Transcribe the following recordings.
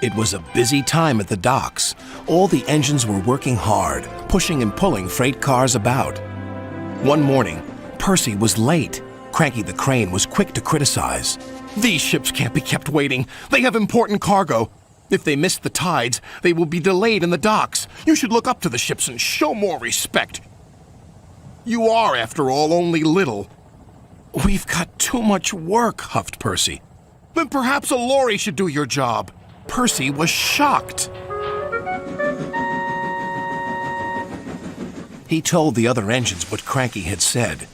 It was a busy time at the docks. All the engines were working hard, pushing and pulling freight cars about. One morning, Percy was late. Cranky the Crane was quick to criticize. "These ships can't be kept waiting. They have important cargo. If they miss the tides, they will be delayed in the docks. You should look up to the ships and show more respect. You are, after all, only little." "We've got too much work," huffed Percy. "Then perhaps a lorry should do your job." Percy was shocked. He told the other engines what Cranky had said.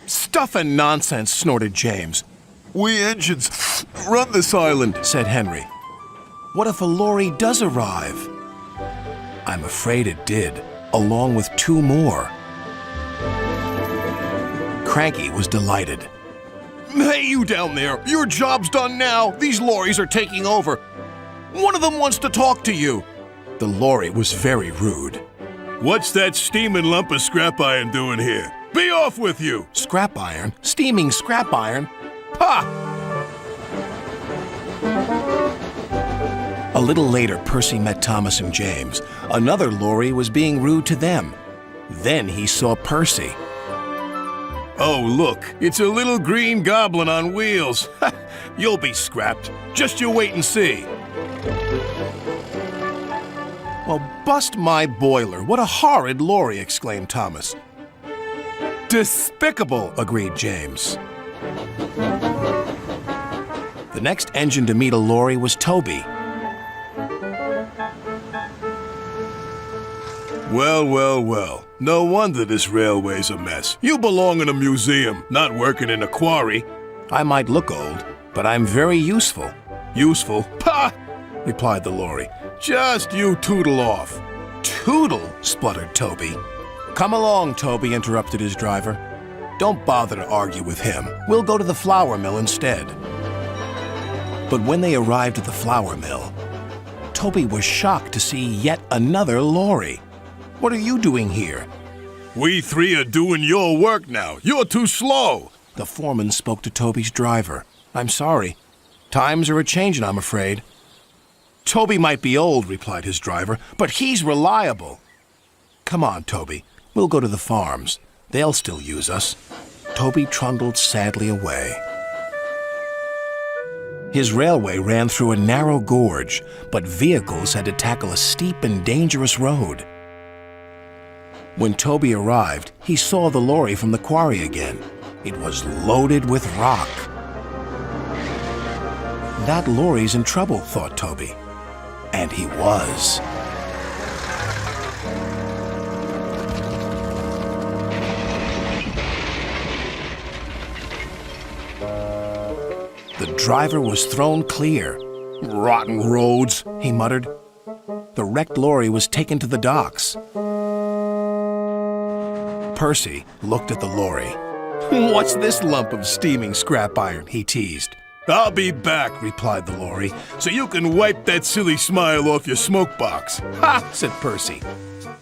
"Stuff and nonsense," snorted James. "We engines run this island," said Henry. "What if a lorry does arrive?" I'm afraid it did, along with 2 more. Cranky was delighted. "Hey, you down there! Your job's done now! These lorries are taking over! One of them wants to talk to you!" The lorry was very rude. "What's that steaming lump of scrap iron doing here? Be off with you!" Scrap iron? Steaming scrap iron? Ha! A little later, Percy met Thomas and James. Another lorry was being rude to them. Then he saw Percy. "Oh, look, it's a little green goblin on wheels. You'll be scrapped. Just you wait and see." "Well, bust my boiler. What a horrid lorry," exclaimed Thomas. "Despicable," agreed James. The next engine to meet a lorry was Toby. Well, well, well. No wonder this railway's a mess. You belong in a museum, not working in a quarry. "I might look old, but I'm very useful." "Useful? Pah!" replied the lorry. "Just you tootle off." "Tootle?" spluttered Toby. "Come along, Toby," interrupted his driver. "Don't bother to argue with him. We'll go to the flour mill instead." But when they arrived at the flour mill, Toby was shocked to see yet another lorry. "What are you doing here?" "We 3 are doing your work now. You're too slow." The foreman spoke to Toby's driver. "I'm sorry. Times are a-changin', I'm afraid." "Toby might be old," replied his driver, "but he's reliable." "Come on, Toby. We'll go to the farms. They'll still use us." Toby trundled sadly away. His railway ran through a narrow gorge, but vehicles had to tackle a steep and dangerous road. When Toby arrived, he saw the lorry from the quarry again. It was loaded with rock. "That lorry's in trouble," thought Toby. And he was. The driver was thrown clear. "Rotten roads," he muttered. The wrecked lorry was taken to the docks. Percy looked at the lorry. "What's this lump of steaming scrap iron?" he teased. "I'll be back," replied the lorry, "so you can wipe that silly smile off your smoke box." "Ha!" said Percy,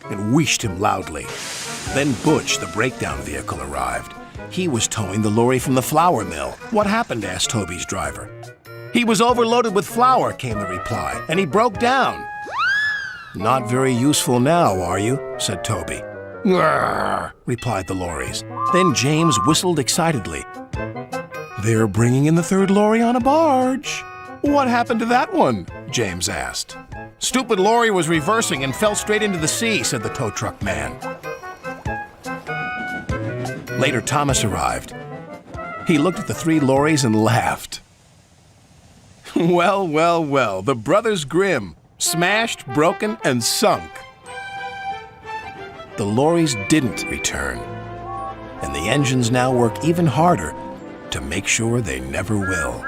and wheeshed him loudly. Then Butch, the breakdown vehicle, arrived. He was towing the lorry from the flour mill. "What happened?" asked Toby's driver. "He was overloaded with flour," came the reply, "and he broke down." "Not very useful now, are you?" said Toby. "Grrr," replied the lorries. Then James whistled excitedly. "They're bringing in the 3rd lorry on a barge." "What happened to that one?" James asked. "Stupid lorry was reversing and fell straight into the sea," said the tow truck man. Later, Thomas arrived. He looked at the 3 lorries and laughed. "Well, well, well, the Brothers Grimm, smashed, broken, and sunk." The lorries didn't return, and the engines now work even harder to make sure they never will.